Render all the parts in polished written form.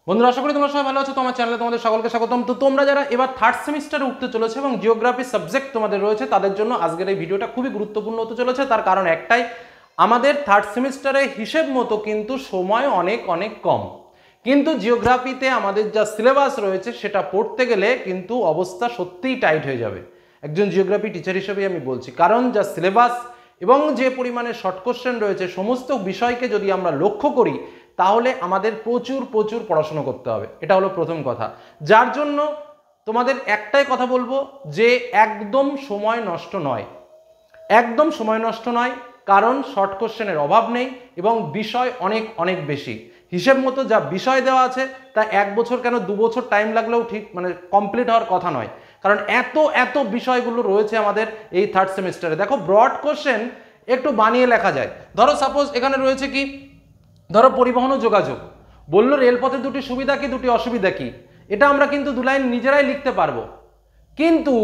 বন্ধুরা, আশা করি তোমরা সবাই ভালো আছো। তোমার চ্যানেলে তোমাদের সকলকে স্বাগতম। তো তোমরা যারা এবার থার্ড সেমিস্টারে উঠতে চলেছে এবং জিওগ্রাফি সাবজেক্ট তোমাদের রয়েছে, তাদের জন্য আজকের এই ভিডিওটা খুবই গুরুত্বপূর্ণ হতে চলেছে। তার কারণ একটাই, আমাদের থার্ড সেমিস্টারে হিসেব মতো কিন্তু সময় অনেক অনেক কম, কিন্তু জিওগ্রাফিতে আমাদের যা সিলেবাস রয়েছে সেটা পড়তে গেলে কিন্তু অবস্থা সত্যিই টাইট হয়ে যাবে। একজন জিওগ্রাফি টিচার হিসেবেই আমি বলছি, কারণ যা সিলেবাস এবং যে পরিমাণে শর্ট কোশ্চেন রয়েছে, সমস্ত বিষয়কে যদি আমরা লক্ষ্য করি তাহলে আমাদের প্রচুর প্রচুর পড়াশোনা করতে হবে। এটা হলো প্রথম কথা, যার জন্য তোমাদের একটাই কথা বলবো যে একদম সময় নষ্ট নয়, একদম সময় নষ্ট নয়, কারণ শর্ট কোশ্চেনের অভাব নেই এবং বিষয় অনেক অনেক বেশি। হিসেব মতো যা বিষয় দেওয়া আছে তা 1 বছর কেন 2 বছর টাইম লাগলেও ঠিক কমপ্লিট হওয়ার কথা নয়, কারণ এত এত বিষয়গুলো রয়েছে আমাদের এই থার্ড সেমিস্টারে। দেখো, ব্রড কোশ্চেন একটু বানিয়ে লেখা যায়। ধরো সাপোজ এখানে রয়েছে কি, ধরো পরিবহন ও যোগাযোগ, বললো রেলপথে দুটি সুবিধা কি দুটি অসুবিধা কি, এটা আমরা কিন্তু 2 লাইন নিজেরাই লিখতে পারবো। কিন্তু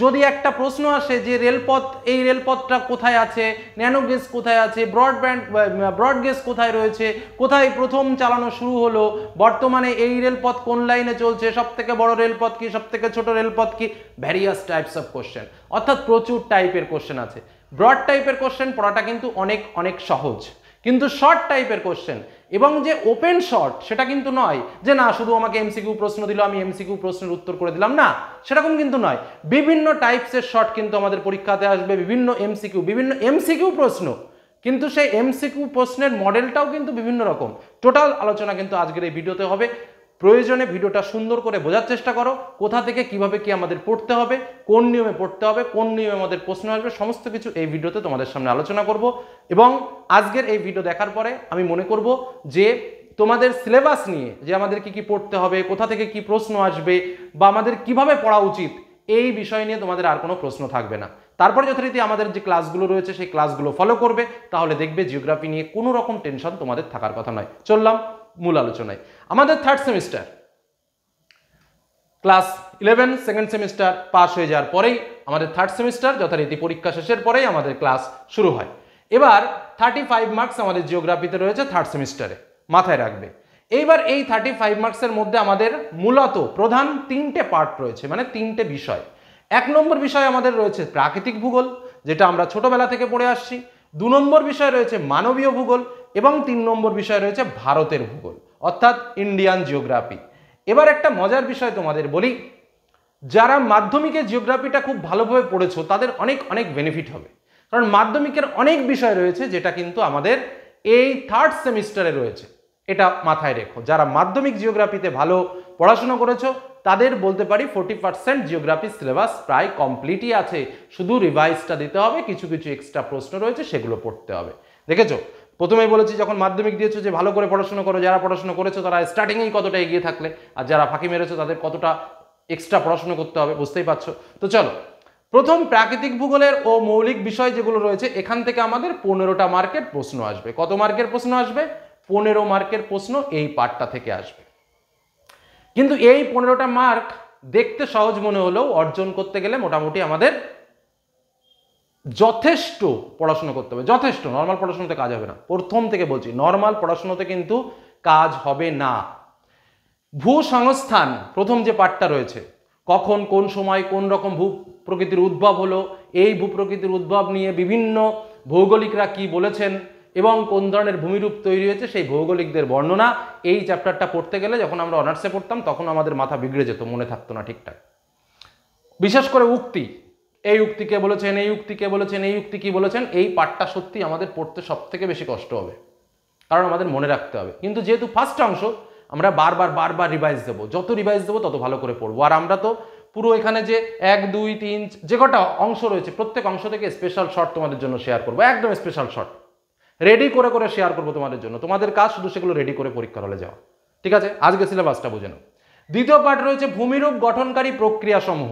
যদি একটা প্রশ্ন আসে যে রেলপথ, এই রেলপথটা কোথায় আছে, ন্যানো গেজ কোথায় আছে, ব্রড গেজ কোথায় রয়েছে, কোথায় প্রথম চালানো শুরু হলো, বর্তমানে এই রেলপথ কোন লাইনে চলছে, সব থেকে বড় রেলপথ কি, সব থেকে ছোট রেলপথ কি, ভ্যারিয়াস টাইপস অফ কোশ্চেন, অর্থাৎ প্রচুর টাইপের কোশ্চেন আছে। ব্রড টাইপের কোশ্চেন পড়াটা কিন্তু অনেক অনেক সহজ, কিন্তু শর্ট টাইপের কোশ্চেন এবং যে ওপেন শর্ট সেটা কিন্তু নয় যে না শুধু আমাকে এমসিকিউ প্রশ্ন দিল আমি এমসিকিউ প্রশ্নের উত্তর করে দিলাম, না সেরকম কিন্তু নয়। বিভিন্ন টাইপসের শর্ট কিন্তু আমাদের পরীক্ষাতে আসবে, বিভিন্ন এমসিকিউ প্রশ্ন, কিন্তু সেই এমসিকিউ প্রশ্নের মডেলটাও কিন্তু বিভিন্ন রকম। টোটাল আলোচনা কিন্তু আজকের এই ভিডিওতে হবে। প্রয়োজনে ভিডিওটা সুন্দর করে বোঝার চেষ্টা করো, কোথা থেকে কিভাবে কি আমাদের পড়তে হবে, কোন নিয়মে পড়তে হবে, কোন নিয়মে আমাদের প্রশ্ন আসবে, সমস্ত কিছু এই ভিডিওতে তোমাদের সামনে আলোচনা করব। এবং আজকের এই ভিডিও দেখার পরে আমি মনে করব যে তোমাদের সিলেবাস নিয়ে যে আমাদের কি কি পড়তে হবে, কোথা থেকে কি প্রশ্ন আসবে বা আমাদের কিভাবে পড়া উচিত, এই বিষয় নিয়ে তোমাদের আর কোনো প্রশ্ন থাকবে না। তারপরে যথারীতি আমাদের যে ক্লাসগুলো রয়েছে সেই ক্লাসগুলো ফলো করবে, তাহলে দেখবে জিওগ্রাফি নিয়ে কোনো রকম টেনশন তোমাদের থাকার কথা নয়। চললাম মূল আলোচনায়। আমাদের third semester class 11 second semester pass হয়ে যাওয়ার পরেই আমাদের থার্ড সেমিস্টার যথারীতি পরীক্ষা শেষের পরেই আমাদের ক্লাস শুরু হয়। এবার 35 মার্কস আমাদের জিওগ্রাফিতে রয়েছে থার্ড সেমিস্টারে, মাথায় রাখবে। এইবার এই 35 মার্কসের মধ্যে আমাদের মূলত প্রধান 3টে পার্ট রয়েছে, মানে 3টে বিষয়। 1 নম্বর বিষয় আমাদের রয়েছে প্রাকৃতিক ভূগোল, যেটা আমরা ছোটবেলা থেকে পড়ে আসছি। 2 নম্বর বিষয় রয়েছে মানবীয় ভূগোল এবং 3 নম্বর বিষয় রয়েছে ভারতের ভূগোল, অর্থাৎ ইন্ডিয়ান জিওগ্রাফি। এবার একটা মজার বিষয় তোমাদের বলি, যারা মাধ্যমিকে জিওগ্রাফিটা খুব ভালোভাবে পড়েছো তাদের অনেক অনেক বেনিফিট হবে, কারণ মাধ্যমিকের অনেক বিষয় রয়েছে যেটা কিন্তু আমাদের এই থার্ড সেমিস্টারে রয়েছে। এটা মাথায় রেখো, যারা মাধ্যমিক জিওগ্রাফিতে ভালো পড়াশোনা করেছো তাদের বলতে পারি 40% জিওগ্রাফি সিলেবাস প্রায় কমপ্লিটই আছে, শুধু রিভাইজটা দিতে হবে, কিছু কিছু এক্সট্রা প্রশ্ন রয়েছে সেগুলো পড়তে হবে। দেখেছো, প্রথমেই বলেছি যখন মাধ্যমিক দিয়েছো যে ভালো করে পড়াশোনা করো, যারা পড়াশোনা করেছো তারা স্টার্টিংয়েই কতটা এগিয়ে থাকলে, আর যারা ফাঁকি মেরেছো তাদের কতটা এক্সট্রা পড়াশোনা করতে হবে, বুঝতেই পারছো। তো চলো, প্রথম প্রাকৃতিক ভূগোলের ও মৌলিক বিষয় যেগুলো রয়েছে এখান থেকে আমাদের 15টা মার্কের প্রশ্ন আসবে। কত মার্কের প্রশ্ন আসবে? 15 মার্কের প্রশ্ন এই পার্টটা থেকে আসবে। কিন্তু এই 15টা মার্ক দেখতে সহজ মনে হলেও অর্জন করতে গেলে মোটামুটি আমাদের যথেষ্ট পড়াশোনা করতে হবে, যথেষ্ট। নর্মাল পড়াশোনাতে কাজ হবে না, প্রথম থেকে বলছি, নর্মাল পড়াশোনাতে কিন্তু কাজ হবে না। ভূসংস্থান প্রথম যে পার্টটা রয়েছে, কখন কোন সময় কোন রকম ভূ প্রকৃতির উদ্ভব হলো, এই ভূপ্রকৃতির উদ্ভব নিয়ে বিভিন্ন ভৌগোলিকরা কি বলেছেন এবং কোন ধরনের ভূমিরূপ তৈরি হয়েছে সেই ভৌগোলিকদের বর্ণনা, এই চ্যাপ্টারটা পড়তে গেলে যখন আমরা অনার্সে পড়তাম তখন আমাদের মাথা বিগড়ে যেত, মনে থাকতো না ঠিকঠাক। বিশেষ করে উক্তি, এই উক্তি কে বলেছেন, এই উক্তি কে বলেছেন, এই উক্তি কি বলেছেন, এই পার্টটা সত্যি আমাদের পড়তে সব থেকে বেশি কষ্ট হবে, কারণ আমাদের মনে রাখতে হবে। কিন্তু যেহেতু ফার্স্ট অংশ, আমরা বারবার বারবার রিভাইজ দেবো, যত রিভাইজ দেবো তত ভালো করে পড়বো। আর আমরা তো পুরো এখানে যে 1 2 3 যে কটা অংশ রয়েছে প্রত্যেক অংশ থেকে স্পেশাল শর্ট তোমাদের জন্য শেয়ার করবো, একদম স্পেশাল শর্ট রেডি করে করে শেয়ার করবো তোমাদের জন্য। তোমাদের কাজ শুধু সেগুলো রেডি করে পরীক্ষার হলে যাওয়া, ঠিক আছে? আজকে সিলেবাসটা বুঝে নাও। দ্বিতীয় পার্ট রয়েছে ভূমিরূপ গঠনকারী প্রক্রিয়া সমূহ।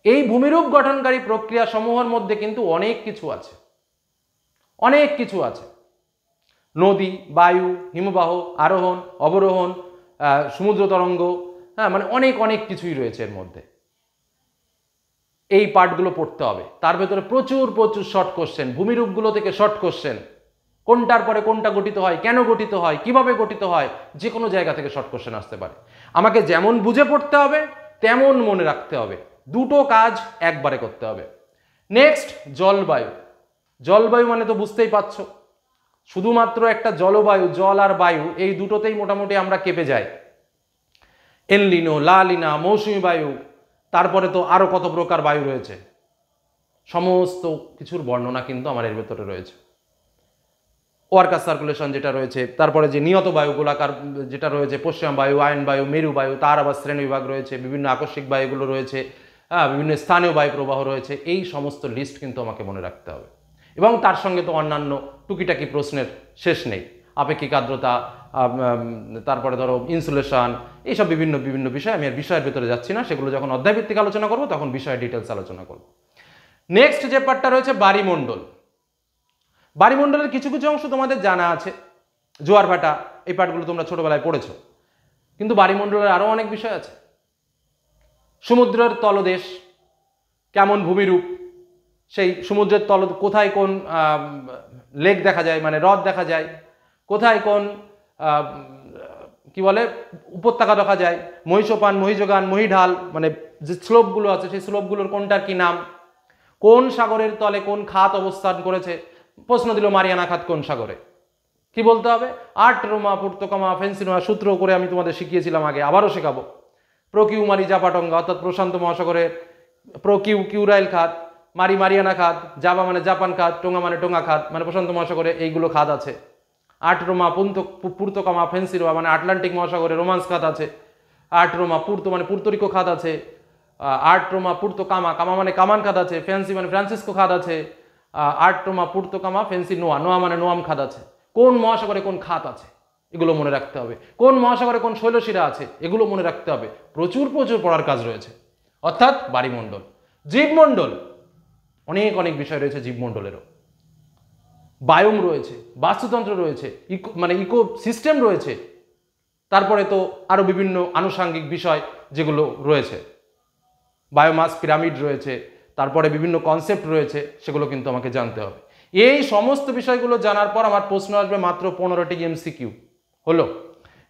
এই ভূমিরূপ গঠনকারী প্রক্রিয়া সমূহের মধ্যে কিন্তু অনেক কিছু আছে, অনেক কিছু আছে। নদী, বায়ু, হিমবাহ, আরোহণ অবরোহণ, সমুদ্র তরঙ্গ, হ্যাঁ, মানে অনেক অনেক কিছুই রয়েছে এর মধ্যে। এই পার্টগুলো পড়তে হবে, তার ভেতরে প্রচুর প্রচুর শর্ট কোশ্চেন, ভূমিরূপগুলো থেকে শর্ট কোশ্চেন, কোনটার পরে কোনটা গঠিত হয়, কেন গঠিত হয়, কিভাবে গঠিত হয়, যে কোনো জায়গা থেকে শর্ট কোশ্চেন আসতে পারে। আমাকে যেমন বুঝে পড়তে হবে তেমন মনে রাখতে হবে, দুটো কাজ একবারে করতে হবে। নেক্সট, জলবায়ু। জলবায়ু মানে তো বুঝতেই পারছো, শুধুমাত্র একটা জলবায়ু, জল আর বায়ু, এই দুটোতেই মোটামুটি আমরা কেঁপে যাই। এলনিনো, লা লিনা, মৌসুমী বায়ু, তারপরে তো আরো কত প্রকার বায়ু রয়েছে, সমস্ত কিছুর বর্ণনা কিন্তু আমার এর ভেতরে রয়েছে। ওয়ার্কার সার্কুলেশন যেটা রয়েছে, তারপরে যে নিয়ত বায়ু, গোলাকার যেটা রয়েছে, পশ্চিমা বায়ু, আয়ন বায়ু, মেরু বায়ু, তার আবার শ্রেণী বিভাগ রয়েছে, বিভিন্ন আকস্মিক বায়ুগুলো রয়েছে, বিভিন্ন স্থানীয় বায়ু প্রবাহ রয়েছে, এই সমস্ত লিস্ট কিন্তু আমাকে মনে রাখতে হবে। এবং তার সঙ্গে তো অন্যান্য টুকিটাকি প্রশ্নের শেষ নেই, আপেক্ষিক আর্দ্রতা, তারপরে ধরো ইনসুলেশন, এইসব বিভিন্ন বিভিন্ন বিষয়, আমি আর বিষয়ের ভেতরে যাচ্ছি না, সেগুলো যখন অধ্যায়ভিত্তিক আলোচনা করবো তখন বিষয়ে ডিটেলস আলোচনা করবো। নেক্সট যে পার্টটা রয়েছে বায়ুমণ্ডল। বায়ুমণ্ডলের কিছু কিছু অংশ তোমাদের জানা আছে, জোয়ার ভাটা, এই পার্টগুলো তোমরা ছোটবেলায় পড়েছো, কিন্তু বায়ুমণ্ডলের আরো অনেক বিষয় আছে। সমুদ্রের তলদেশ, কেমন ভূমিরূপ, সেই সমুদ্রের তল কোথায় কোন লেক দেখা যায়, মানে হ্রদ দেখা যায়, কোথায় কোন কি বলে উপত্যকা দেখা যায়, মহিষপান, মহিষগান, মহিঢাল, মানে যে স্লোপগুলো আছে সেই স্লোপগুলোর কোনটার কি নাম, কোন সাগরের তলে কোন খাত অবস্থান করেছে। প্রশ্ন দিল মারিয়ানা খাত কোন সাগরে, কি বলতে হবে? আর্ট্রোমা, পূর্তকামা, ফেন্সিনোয়া, সূত্র করে আমি তোমাদের শিখিয়েছিলাম আগে, আবারও শেখাবো। প্রকিউমারি, জাপাটঙ্গা, অর্থাৎ প্রশান্ত মহাসাগরের কিউরাইল খাত, মারিয়ানা খাত, জাভা মানে জাপান খাত, টোঙ্গা মানে টোঙ্গা খাত, মানে প্রশান্ত মহাসাগরে এইগুলো খাত আছে। আর্ট্রোমা, পূর্তকামা, ফেন্সিনোয়া মানে আটলান্টিক মহাসাগরে রোমান্স খাত আছে। আর্ট্রোমা, পূর্ত মানে পুর্তরিকো খাত আছে। আর্ট্রোমা, পূর্তকামা, কামা মানে কামান খাত আছে। ফেন্সি মানে ফ্রান্সিসকো খাত আছে। আর্ট্রোমা, পূর্তকামা, ফেন্সি নোয়া, নোয়া মানে নোয়াম খাত আছে। কোন মহাসাগরে কোন খাত আছে এগুলো মনে রাখতে হবে। কোন মহাসাগরে কোন শৈলশিরা আছে এগুলো মনে রাখতে হবে। প্রচুর প্রচুর পড়ার কাজ রয়েছে। অর্থাৎ বায়ুমণ্ডল। জীবমণ্ডল, অনেক অনেক বিষয় রয়েছে জীবমণ্ডলেরও। বায়োম রয়েছে, বাস্তুতন্ত্র রয়েছে, মানে ইকো সিস্টেম রয়েছে, তারপরে তো আরো বিভিন্ন আনুষঙ্গিক বিষয় যেগুলো রয়েছে, বায়োমাস পিরামিড রয়েছে, তারপরে বিভিন্ন কনসেপ্ট রয়েছে, সেগুলো কিন্তু আমাকে জানতে হবে। এই সমস্ত বিষয়গুলো জানার পর আমার প্রশ্ন আসবে মাত্র 15টি এমসিকিউ। হলো।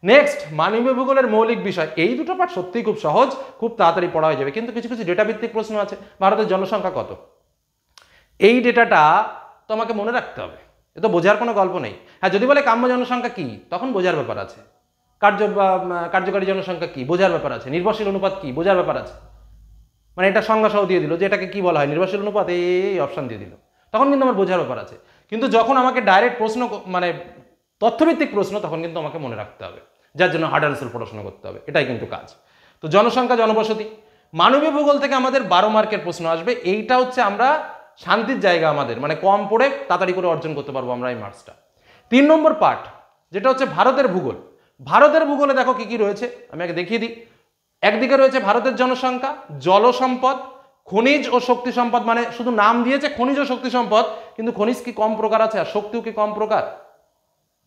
নেক্সট, মানবীয় ভূগোলের মৌলিক বিষয়। এই দুটো পাঠ সত্যিই খুব সহজ, খুব তাড়াতাড়ি পড়া হয়ে যাবে, কিন্তু কিছু কিছু ডেটা ভিত্তিক প্রশ্ন আছে। ভারতের জনসংখ্যা কত, এই ডেটাটা তো আমাকে মনে রাখতে হবে, এ তো বোঝার কোনো গল্প নেই। হ্যাঁ, যদি বলে কাম্য জনসংখ্যা কি, তখন বোঝার ব্যাপার আছে। কার্যকারী জনসংখ্যা কি, বোঝার ব্যাপার আছে। নির্ভরশীল অনুপাত কি, বোঝার ব্যাপার আছে। মানে এটা সংজ্ঞা সহ দিয়ে দিল যে এটাকে কি বলা হয়, নির্ভরশীল অনুপাত, এই অপশন দিয়ে দিল, তখন কিন্তু আমার বোঝার ব্যাপার আছে। কিন্তু যখন আমাকে ডাইরেক্ট প্রশ্ন, মানে তথ্যভিত্তিক প্রশ্ন, তখন কিন্তু আমাকে মনে রাখতে হবে, যার জন্য হার্ড অ্যান্ড সলভ পড়াশোনা করতে হবে, এটাই কিন্তু কাজ। তো জনসংখ্যা, জনবসতি, মানবীয় ভূগোল থেকে আমাদের 12 মার্কের প্রশ্ন আসবে। এইটা হচ্ছে আমরা শান্তির জায়গা আমাদের, মানে কম পড়ে তাড়াতাড়ি করে অর্জন করতে পারবো আমরা এই মার্কসটা। 3 নম্বর পার্ট যেটা হচ্ছে ভারতের ভূগোল। ভারতের ভূগোলে দেখো কি কি রয়েছে, আমি আগে দেখিয়ে দিই। একদিকে রয়েছে ভারতের জনসংখ্যা, জলসম্পদ, খনিজ ও শক্তি সম্পদ, মানে শুধু নাম দিয়েছে খনিজ ও শক্তি সম্পদ, কিন্তু খনিজ কি কম প্রকার আছে আর শক্তিও কি কম প্রকার?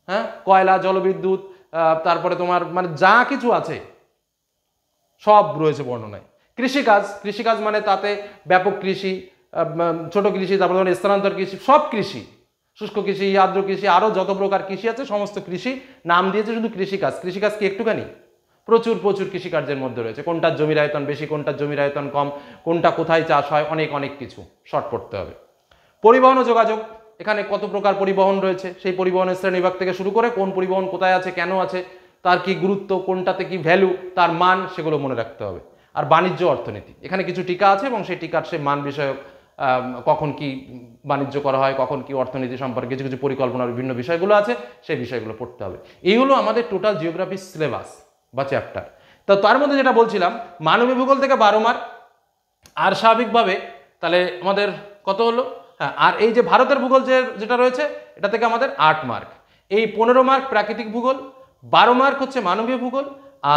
হ্যাঁ, কয়লা, জলবিদ্যুৎ, তারপরে তোমার মানে যা কিছু আছে সব রয়েছে বর্ণনায়। কৃষিকাজ, কৃষিকাজ মানে তাতে ব্যাপক কৃষি, ছোট কৃষি, তারপরে তোমার স্থানান্তর কৃষি, সব কৃষি, শুষ্ক কৃষি, আর্দ্র কৃষি, আরো যত প্রকার কৃষি আছে সমস্ত কৃষি নাম দিয়েছে শুধু কৃষিকাজ। কৃষিকাজ কি একটুখানি? প্রচুর প্রচুর কৃষিকার্যের মধ্যে রয়েছে। কোনটার জমির আয়তন বেশি, কোনটার জমির আয়তন কম, কোনটা কোথায় চাষ হয়, অনেক অনেক কিছু শর্ট পড়তে হবে। পরিবহন ও যোগাযোগ, এখানে কত প্রকার পরিবহন রয়েছে, সেই পরিবহনের শ্রেণীবিভাগ থেকে শুরু করে কোন পরিবহন কোথায় আছে, কেন আছে, তার কি গুরুত্ব, কোনটাতে কি ভ্যালু, তার মান, সেগুলো মনে রাখতে হবে। আর বাণিজ্য অর্থনীতি, এখানে কিছু টিকা আছে এবং সেই টিকার সে মান বিষয়ক, কখন কি বাণিজ্য করা হয়, কখন কি অর্থনীতি সম্পর্কে কিছু কিছু পরিকল্পনার বিভিন্ন বিষয়গুলো আছে, সেই বিষয়গুলো পড়তে হবে। এই হলো আমাদের টোটাল জিওগ্রাফি সিলেবাস বা চ্যাপ্টার। তো তার মধ্যে যেটা বলছিলাম, মানবীয় ভূগোল থেকে 12 মার্ক, আর স্বাভাবিকভাবে তাহলে আমাদের কত হলো? হ্যাঁ, আর এই যে ভারতের ভূগোল যেটা রয়েছে এটা থেকে আমাদের 8 মার্ক। এই 15 মার্ক প্রাকৃতিক ভূগোল, 12 মার্ক হচ্ছে মানবীয় ভূগোল,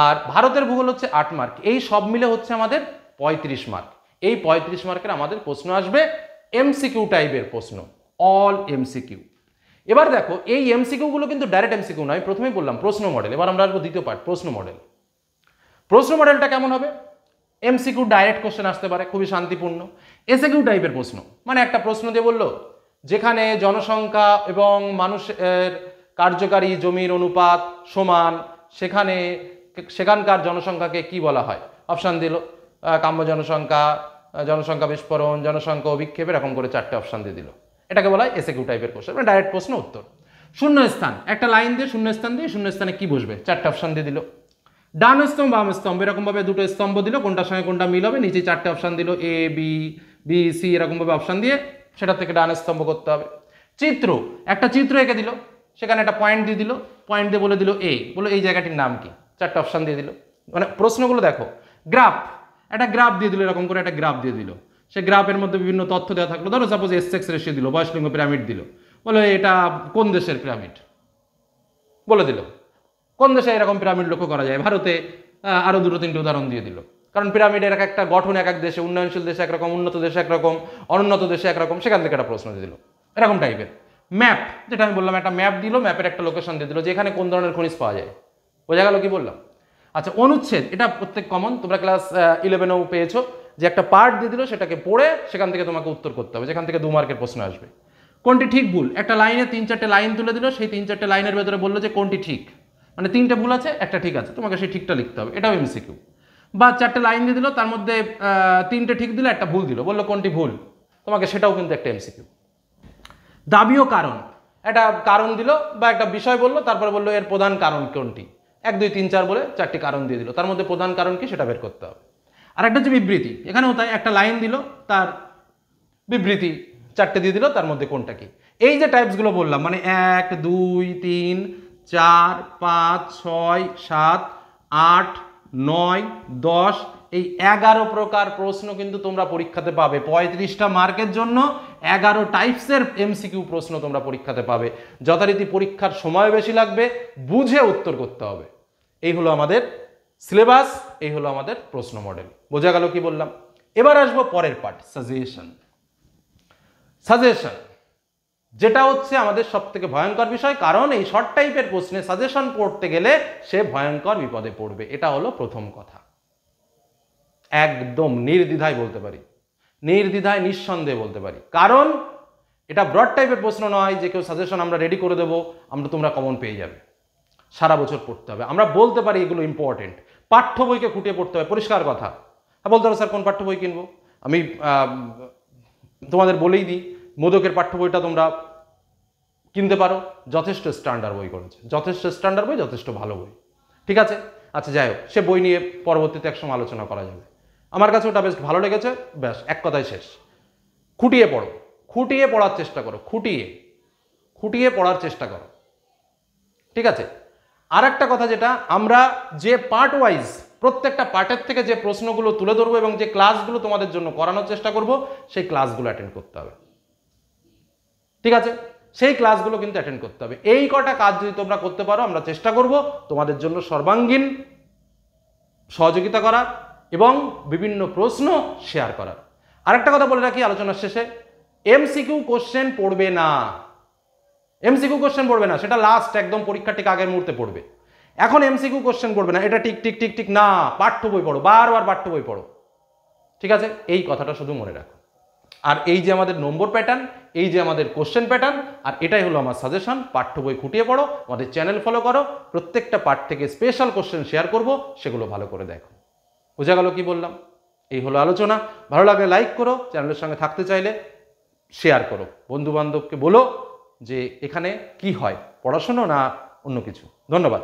আর ভারতের ভূগোল হচ্ছে 8 মার্ক। এই সব মিলে হচ্ছে আমাদের 35 মার্ক। এই 35 মার্কের আমাদের প্রশ্ন আসবে এমসিকিউ টাইপের প্রশ্ন, অল এমসিকিউ। এবার দেখো, এই এমসিকিউ গুলো কিন্তু ডাইরেক্ট এমসিকিউ নয়, প্রথমেই বললাম প্রশ্ন মডেল। এবার আমরা আসবো দ্বিতীয় পার্ট, প্রশ্ন মডেল। প্রশ্ন মডেলটা কেমন হবে? এমসিকিউ ডাইরেক্ট কোশ্চেন আসতে পারে, খুবই শান্তিপূর্ণ। এসএকিউ টাইপের প্রশ্ন, মানে একটা প্রশ্ন দিয়ে বললো যেখানে জনসংখ্যা এবং মানুষের কার্যকারী জমির অনুপাত সমান, সেখানকার জনসংখ্যাকে কি বলা হয়? অপশান দিল কাম্য জনসংখ্যা, জনসংখ্যা বিস্ফোরণ, জনসংখ্যা অভিক্ষেপ, এরকম করে 4টে অপশান দিয়ে দিল। এটাকে বলা হয় এসএকিউ টাইপের কোশ্চেন, মানে ডাইরেক্ট প্রশ্ন উত্তর। শূন্যস্থান, একটা লাইন দিয়ে শূন্যস্থান দিয়ে শূন্যস্থানে কি বসবে 4টে অপশান দিয়ে দিল। ডান স্তম্ভ বাম স্তম্ভ এরকমভাবে দুটো স্তম্ভ দিল, কোনটার সঙ্গে কোনটা মিল হবে, নিচে 4টে অপশান দিল এ বি বি সি এরকমভাবে অপশান দিয়ে সেটা থেকে ডান স্তম্ভ করতে হবে। চিত্র, একটা চিত্র এঁকে দিল, সেখানে একটা পয়েন্ট দিয়ে দিল, পয়েন্ট দিয়ে বলে দিল এ, বলে এই জায়গাটির নাম কি, 4টে অপশান দিয়ে দিল। মানে প্রশ্নগুলো দেখো, গ্রাফ, একটা গ্রাফ দিয়ে দিল, এরকম করে একটা গ্রাফ দিয়ে দিল, সে গ্রাফের মধ্যে বিভিন্ন তথ্য দেওয়া থাকলো, ধরো সাপোজ এস রেশিও দিল, বয়সলিঙ্গ পিরামিড দিল, বলে এটা কোন দেশের পিরামিড বলে দিল, কোন দেশে এরকম পিরামিড লক্ষ্য করা যায়, ভারতে, আরো 2-3টে উদাহরণ দিয়ে দিল। কারণ পিরামিডের এক একটা গঠন এক এক দেশে, উন্নয়নশীল দেশে একরকম, উন্নত দেশে একরকম, অনুন্নত দেশে একরকম, সেখান থেকে একটা প্রশ্ন দিয়ে দিল এরকম টাইপের। ম্যাপ, যেটা আমি বললাম, একটা ম্যাপ দিল, ম্যাপের একটা লোকেশন দিয়ে দিল যে এখানে কোন ধরনের খনিজ পাওয়া যায়, বোঝা গেল কি বললাম? আচ্ছা, অনুচ্ছেদ, এটা প্রত্যেক কমন, তোমরা ক্লাস 11-এও পেয়েছো, যে একটা পার্ট দিয়ে দিল, সেটাকে পড়ে সেখান থেকে তোমাকে উত্তর করতে হবে, যেখান থেকে 2 মার্কের প্রশ্ন আসবে। কোনটি ঠিক ভুল, একটা লাইনে 3-4টে লাইন তুলে দিল, সেই 3-4টে লাইনের ভেতরে বললো যে কোনটি ঠিক, মানে 3টে ভুল আছে একটা ঠিক আছে, তোমাকে সেই ঠিকটা লিখতে হবে, এটাও এমসিকিউ। বা 4টে লাইন দিয়ে দিল, তার মধ্যে 3টে ঠিক দিল, একটা ভুল দিল, বললো কোনটি ভুল, তোমাকে সেটাও কিন্তু একটা এমসিকিউ। দাবি ও কারণ, একটা কারণ দিল বা একটা বিষয় বললো, তারপরে বললো এর প্রধান কারণ কোনটি, 1 2 3 4 বলে 4টি কারণ দিয়ে দিল, তার মধ্যে প্রধান কারণ কি সেটা বের করতে হবে। আর একটা হচ্ছে বিবৃতি, এখানেও তাই, একটা লাইন দিল, তার বিবৃতি 4টে দিয়ে দিল, তার মধ্যে কোনটা কি। এই যে টাইপসগুলো বললাম, মানে 1 2 3 4 5 6 7 8 9 10, এই 11 প্রকার প্রশ্ন কিন্তু তোমরা পরীক্ষাতে পাবে। 35টা মার্কের জন্য 11 টাইপসের এমসিকিউ প্রশ্ন তোমরা পরীক্ষাতে পাবে। যথারীতি পরীক্ষার সময় বেশি লাগবে, বুঝে উত্তর করতে হবে। এই হলো আমাদের সিলেবাস, এই হলো আমাদের প্রশ্ন মডেল। বোঝা গেল কি বললাম? এবার আসবো পরের পার্ট, সাজেশন। সাজেশন, যেটা হচ্ছে আমাদের সব থেকে ভয়ঙ্কর বিষয়, কারণ এই শর্ট টাইপের প্রশ্নে সাজেশন পড়তে গেলে সে ভয়ঙ্কর বিপদে পড়বে। এটা হলো প্রথম কথা, একদম নির্দ্বিধায় বলতে পারি, নির্দ্বিধায় নিঃসন্দেহে বলতে পারি। কারণ এটা ব্রড টাইপের প্রশ্ন নয় যে কেউ সাজেশন আমরা রেডি করে দেবো, তোমরা কমন পেয়ে যাবে। সারা বছর পড়তে হবে। আমরা বলতে পারি এগুলো ইম্পর্টেন্ট, পাঠ্য বইকে খুঁটিয়ে পড়তে হবে, পরিষ্কার কথা। হ্যাঁ, বলতে হবে স্যার কোন পাঠ্য বই কিনবো, আমি তোমাদের বলেই দিই, মোদকের পাঠ্য বইটা তোমরা কিনতে পারো, যথেষ্ট স্ট্যান্ডার্ড বই করেছে, যথেষ্ট স্ট্যান্ডার্ড বই, যথেষ্ট ভালো বই, ঠিক আছে। আচ্ছা, যাই হোক, সে বই নিয়ে পরবর্তীতে একসময় আলোচনা করা যাবে। আমার কাছে ওটা বেশ ভালো লেগেছে, ব্যাস এক কথায় শেষ। খুঁটিয়ে পড়ো, খুঁটিয়ে পড়ার চেষ্টা করো, খুঁটিয়ে পড়ার চেষ্টা করো, ঠিক আছে। আর একটা কথা, যেটা আমরা যে পার্ট ওয়াইজ প্রত্যেকটা পার্টের থেকে যে প্রশ্নগুলো তুলে ধরবো এবং যে ক্লাসগুলো তোমাদের জন্য করানোর চেষ্টা করব, সেই ক্লাসগুলো অ্যাটেন্ড করতে হবে, ঠিক আছে। সেই ক্লাসগুলো কিন্তু অ্যাটেন্ড করতে হবে। এই কটা কাজ যদি তোমরা করতে পারো, আমরা চেষ্টা করব তোমাদের জন্য সর্বাঙ্গীন সহযোগিতা করার এবং বিভিন্ন প্রশ্ন শেয়ার করার। আরেকটা কথা বলে রাখি আলোচনার শেষে, এমসিকিউ কোশ্চেন পড়বে না, এমসিকিউ কোশ্চেন পড়বে না, সেটা লাস্ট একদম পরীক্ষা ঠিক আগের মুহূর্তে পড়বে। এখন এমসিকিউ কোশ্চেন পড়বে না, এটা ঠিক ঠিক ঠিক ঠিক না, পাঠ্য বই পড়ো, বারবার পাঠ্য বই পড়ো, ঠিক আছে। এই কথাটা শুধু মনে রাখো। আর এই যে আমাদের নম্বর প্যাটার্ন, এই যে আমাদের কোশ্চেন প্যাটার্ন, আর এটাই হলো আমার সাজেশন, পাঠ্য বই খুঁটিয়ে পড়ো, আমাদের চ্যানেল ফলো করো, প্রত্যেকটা পার্ট থেকে স্পেশাল কোশ্চেন শেয়ার করব, সেগুলো ভালো করে দেখো। বোঝা গেল কি বললাম? এই হলো আলোচনা। ভালো লাগলে লাইক করো, চ্যানেলের সঙ্গে থাকতে চাইলে শেয়ার করো, বন্ধু বান্ধবকে বলো যে এখানে কি হয়, পড়াশোনা না অন্য কিছু। ধন্যবাদ।